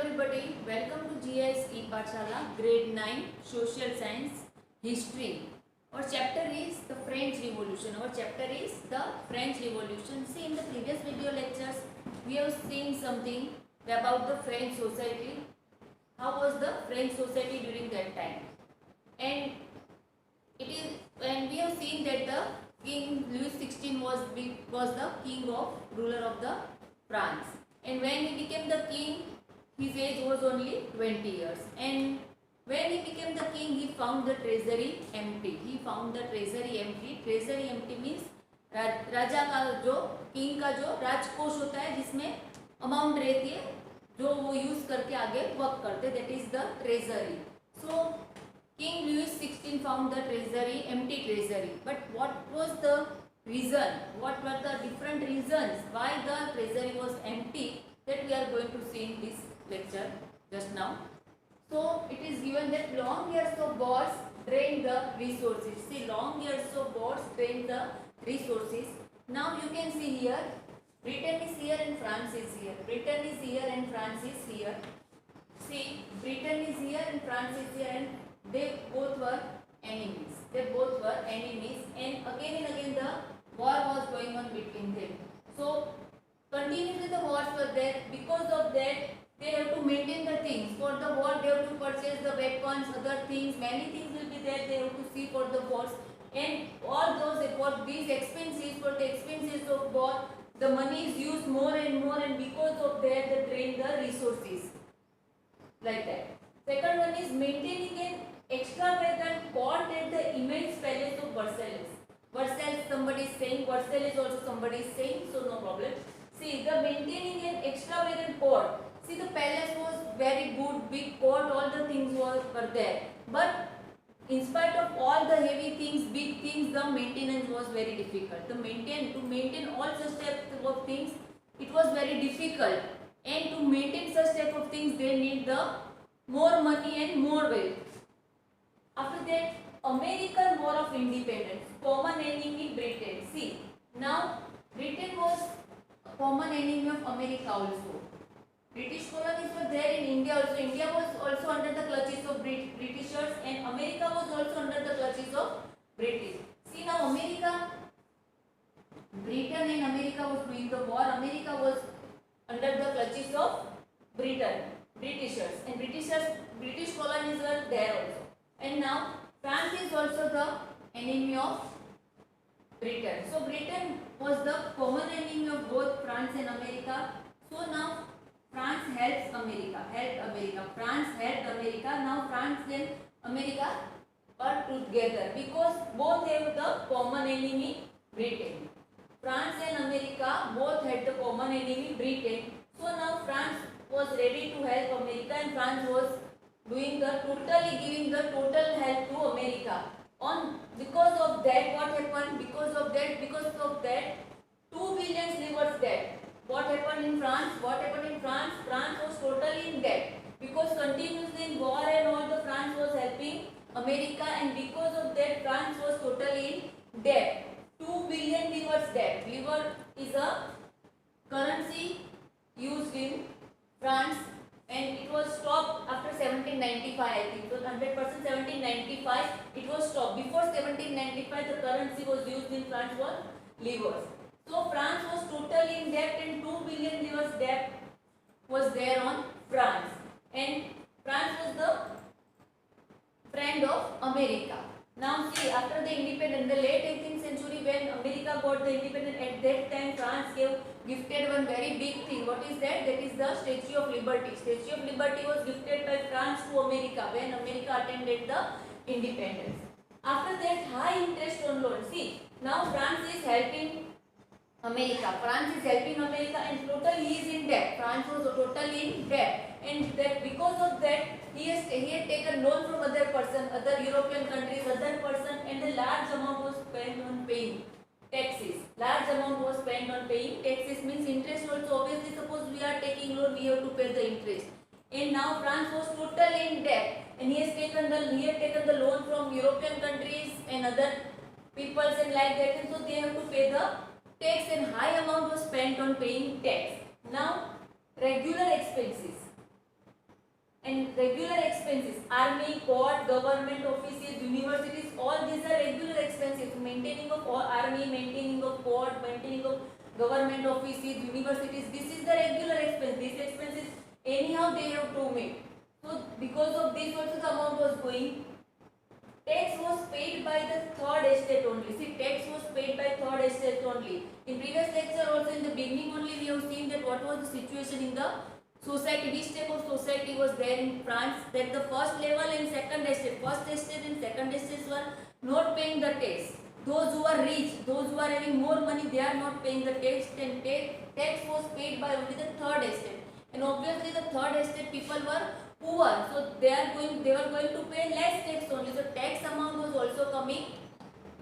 everybody, welcome to GIS E-Pathshala, grade 9, Social Science, History. Our chapter is the French Revolution. See, in the previous video lectures, we have seen something about the French society. How was the French society during that time? And we have seen that the King Louis XVI was the king of ruler of the France. And when he became the king, his age was only 20 years. And when he became the king, he found the treasury empty. Treasury empty means राजा का जो king का जो राजकोष होता है जिसमें amount रहती है जो वो यूज करके आगे वर्क करते, that is the treasury. So King Louis XVI found the treasury, empty treasury. But what was the reason? What were the different reasons why the treasury was empty? That we are going to see in this lecture just now. So it is given that long years of wars drained the resources. See, long years of wars drained the resources. Now you can see here, Britain is here and France is here. Britain is here and France is here. See, Britain is here and France is here, and they both were enemies. And again the war was going on between them. So continuously the wars were there. Because of that, they have to maintain the things. For the war, they have to purchase the weapons, other things. Many things will be there. They have to see for the wars, and all those for these expenses, for the expenses of war, the money is used more and more, and because of that, they drain the resources. Like that. Second one is maintaining an extravagant court at the immense palace of Versailles. Versailles, somebody is saying. Versailles also somebody is saying. So no problem. See, the maintaining an extravagant court. See, the palace was very good, big court. All the things were there. But in spite of all the heavy things, big things, the maintenance was very difficult. To maintain all such type of things, it was very difficult. And to maintain such type of things, they need the more money and more wealth. After that, American War of Independence, common enemy Britain. See, now Britain was a common enemy of America also. British colonies were there in India also. India was also under the clutches of Britishers, and America was also under the clutches of British. See, now Britain and America was doing the war. America was under the clutches of Britishers, and British colonies were there also. And now France is also the enemy of Britain. So Britain was the common enemy of both France and America. So now France helps America. France helped America. Now France and America are together because both have the common enemy Britain. France and America both had the common enemy Britain. So now France was ready to help America, and France was giving the total help to America. Because of that, what happened? Because of that, 2 billion livers dead. What happened in France? France was totally in debt because continuously in war and all the France was helping America, and because of that, France was totally in debt. 2 billion livers debt. Liver is a currency used in France, and it was stopped after 1795, I think. So 100% 1795 it was stopped. Before 1795 the currency was used in France was livers. So France was totally in debt, and 2 billion livers debt was there on France. And France was the friend of America. Now see, after the independence, the late 18th century, when America got the independence, at that time France gifted one very big thing. What is that? That is the Statue of Liberty. Statue of Liberty was gifted by France to America when America attended the independence. After that, high interest on loan. See, now France is helping America. And totally he is in debt. France was totally in debt, and that because of that he had taken loan from other European countries, and a large amount was spent on paying taxes. Means interest also. Obviously, suppose we are taking loan, we have to pay the interest. And now France was totally in debt, and he had taken the loan from European countries and other peoples and like that, and so they have to pay the tax, and high amount was spent on paying tax. Now regular expenses. regular expenses, army, court, government offices, universities, all these are regular expenses. Maintaining of army, maintaining of court, maintaining of government offices, universities, this is the regular expense. These expenses anyhow they have to make. So because of this also the amount was going. Tax was paid by the third estate only. See, tax was paid by third estate only. In previous lecture also in the beginning only we have seen that what was the situation in the society, which type of society was there in France, that the first level and second estate, first estate and second estates were not paying the tax. Those who are rich, those who are having more money, they are not paying the tax, and tax was paid by only the third estate. And obviously the third estate people were poor, so they were going to pay less tax only. So tax amount was also coming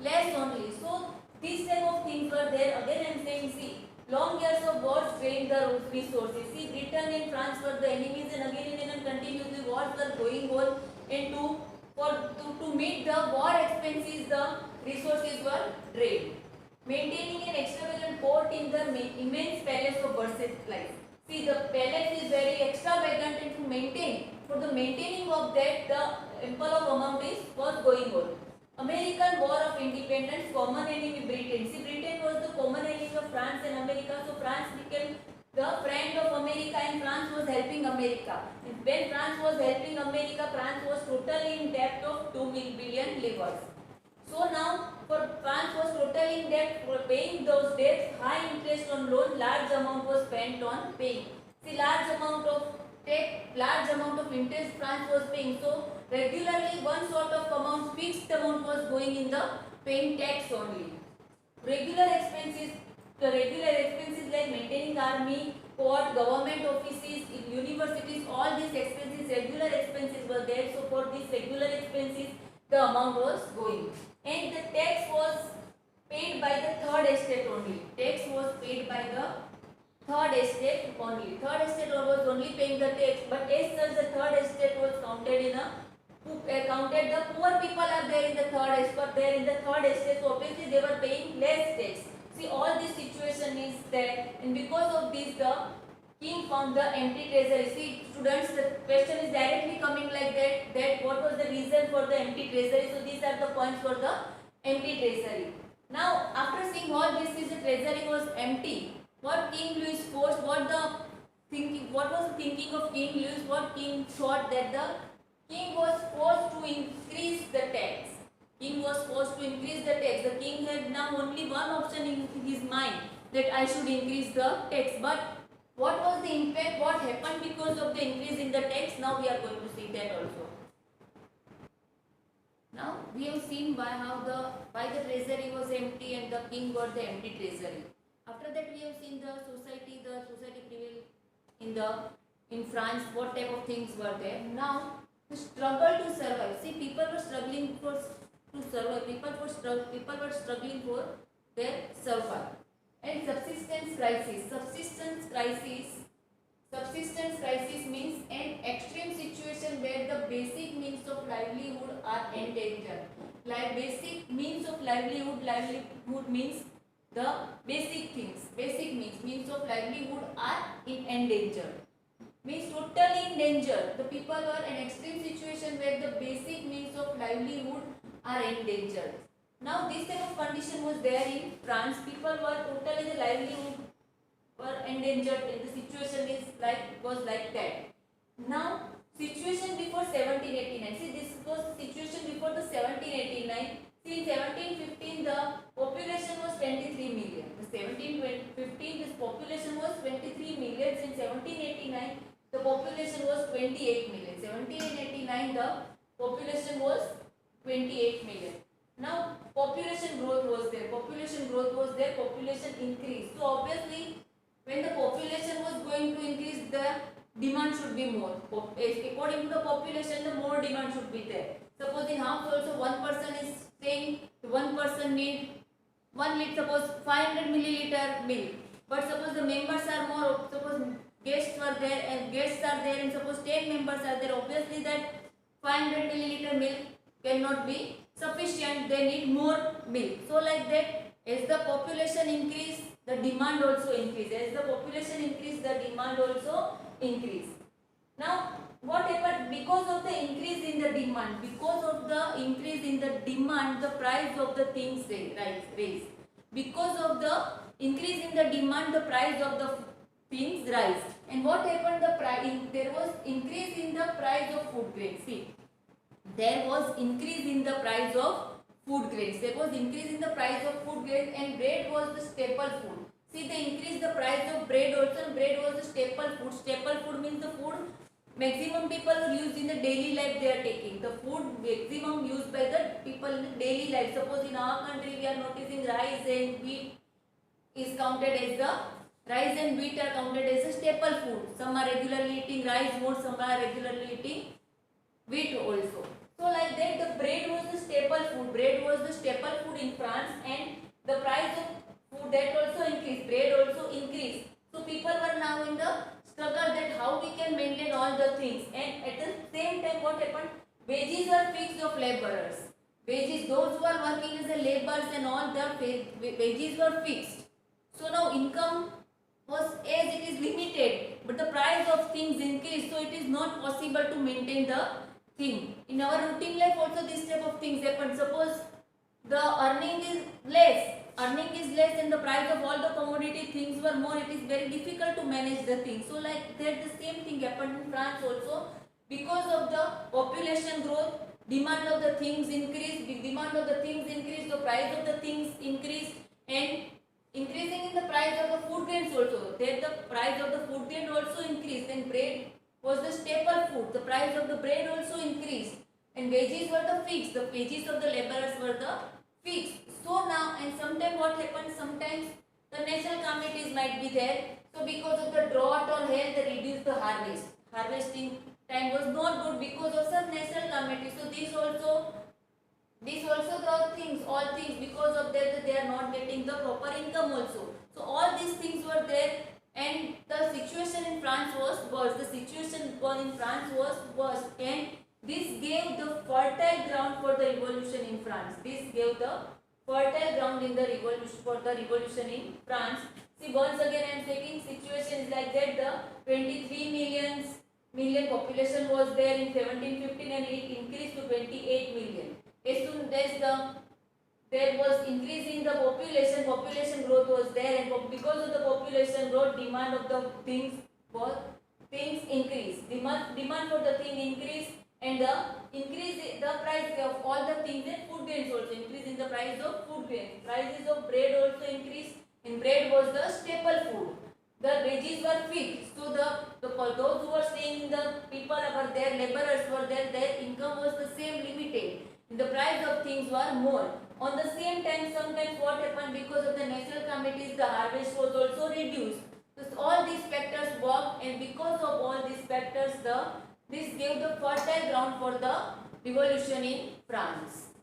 less only. So these type of things were there. Again I am saying, see, long years of wars drained the resources. See, Britain and France were the enemies, and again continuously wars were going on, and to meet the war expenses, the resources were drained. Maintaining an extravagant port in the immense palace of Versailles. See, the palace is very extravagant, and to maintain, for the maintaining of that, the ample of amount was going on. American War of Independence, common enemy Britain. See, Britain was the common enemy of France and America, so France became the friend of America, and France was helping America. And when France was helping America, France was totally in debt of 2 billion livres. So now, for France was totally in debt for paying those debts, high interest on loan, large amount was spent on paying. See, large amount of interest France was paying. So regularly one sort of amount, fixed amount was going in the paying tax only. Regular expenses like maintaining army, court, government offices, universities, all these expenses, regular expenses were there. So for these regular expenses, the amount was going. And the tax was paid by the third estate only. Tax was paid by the third estate only. Third estate was only paying the tax, but as such the third estate was counted in the poor people are there in the third estate, but there in the third estate, so obviously they were paying less tax. See, all this situation is there, and because of this the king found the empty treasury. See, students, the question is directly coming like that what was the reason for the empty treasury? So these are the points for the empty treasury. Now after seeing all this, the treasury was empty. What King Louis forced, what was the thinking of King Louis? What king thought that the king was forced to increase the tax. King was forced to increase the tax. The king had now only one option in his mind, that I should increase the tax. But what was the impact? What happened because of the increase in the tax? Now we are going to see that also. Now we have seen why the treasury was empty and the king got the empty treasury. After that we have seen the society prevailed in France, what type of things were there. Now the struggle to survive. See, people were struggling to survive. People were struggling for their survival. And subsistence crisis. Subsistence crisis means an extreme situation where the basic means of livelihood are endangered. Like basic means of livelihood means the basic things. Basic means of livelihood are endangered. Means totally in danger. The people were in an extreme situation where the basic means of livelihood are endangered. Now this type of condition was there in France. People were totally, the livelihood were endangered, and the situation was like that. Now situation before 1789. See, this was situation before the 1789. See, in 1715 the population was 23 million. In 1715 this population was 23 million. In 1789 the population was 28 million. 1789 the population was 28 million. Now population growth was there. Population increased. So obviously when the population was going to increase, the demand should be more. According to the population, the more demand should be there. Suppose in house also one person is saying one person need 1 liter, suppose 500 milliliter milk. But suppose the members are more, suppose guests are there and suppose 10 members are there, obviously that 500 milliliter milk cannot be sufficient, they need more milk. So like that, as the population increase, the demand also increase. As the population increase, the demand also increase. Now what happened? because of the increase in the demand, the price of the things raise. Because of the increase in the demand, the price of the things rise. And what happened? There was increase in the price of food grains. See, there was increase in the price of food grains. There was increase in the price of food grains, and bread was the staple food. See, they increased the price of bread also, and bread was the staple food. Staple food means the food maximum people use in the daily life they are taking. The food maximum used by the people in the daily life. Suppose in our country we are noticing rice and wheat is counted as the rice and wheat are counted as a staple food. Some are regularly eating rice more, some are regularly eating wheat also. So like that, the bread was the staple food. Bread was the staple food in France, and the price of food that also increased. Bread also increased. So people were now in the struggle that how we can maintain all the things. And at the same time, what happened? Wages were fixed of laborers. Wages, those who are working as a laborers and all, their wages were fixed. So now income was as it is limited, but the price of things increased, so it is not possible to maintain the thing. In our routine life also this type of things happen. Suppose the earning is less and the price of all the commodity things were more, it is very difficult to manage the things. So like that, the same thing happened in France also. Because of the population growth, demand of the things increased, the price of the things increased, and increasing in the price of the food grains also. Then the price of the food grain also increased, and bread was the staple food. The price of the bread also increased, and wages were the fixed. The wages of the laborers were the fixed. So now, and sometimes what happens? Sometimes the natural calamities might be there. So because of the drought or hail, they reduced the harvest. Harvesting time was not good because of some natural calamities. So these also the things, all things, because of that they are not getting the proper income also. So all these things were there, and the situation in France was worse. And this gave the fertile ground for the revolution in France. This gave the fertile ground in the revolution for the revolution in France. See, once again I am taking situation is like that. The 23 million population was there in 1715, and it increased to 28 million. As soon as there was increase in the population growth was there, and because of the population growth, demand of the things increased. Demand for the thing increased, and the price of all the things, and food grains also increase in the price of food grains. Prices of bread also increased, and bread was the staple food. The wages were fixed, so those who were staying in the people were there, laborers were there, their income was the same, limited. The price of things were more. On the same time, sometimes what happened, because of the natural calamities, the harvest was also reduced. So all these factors worked, and because of all these factors, this gave the fertile ground for the revolution in France.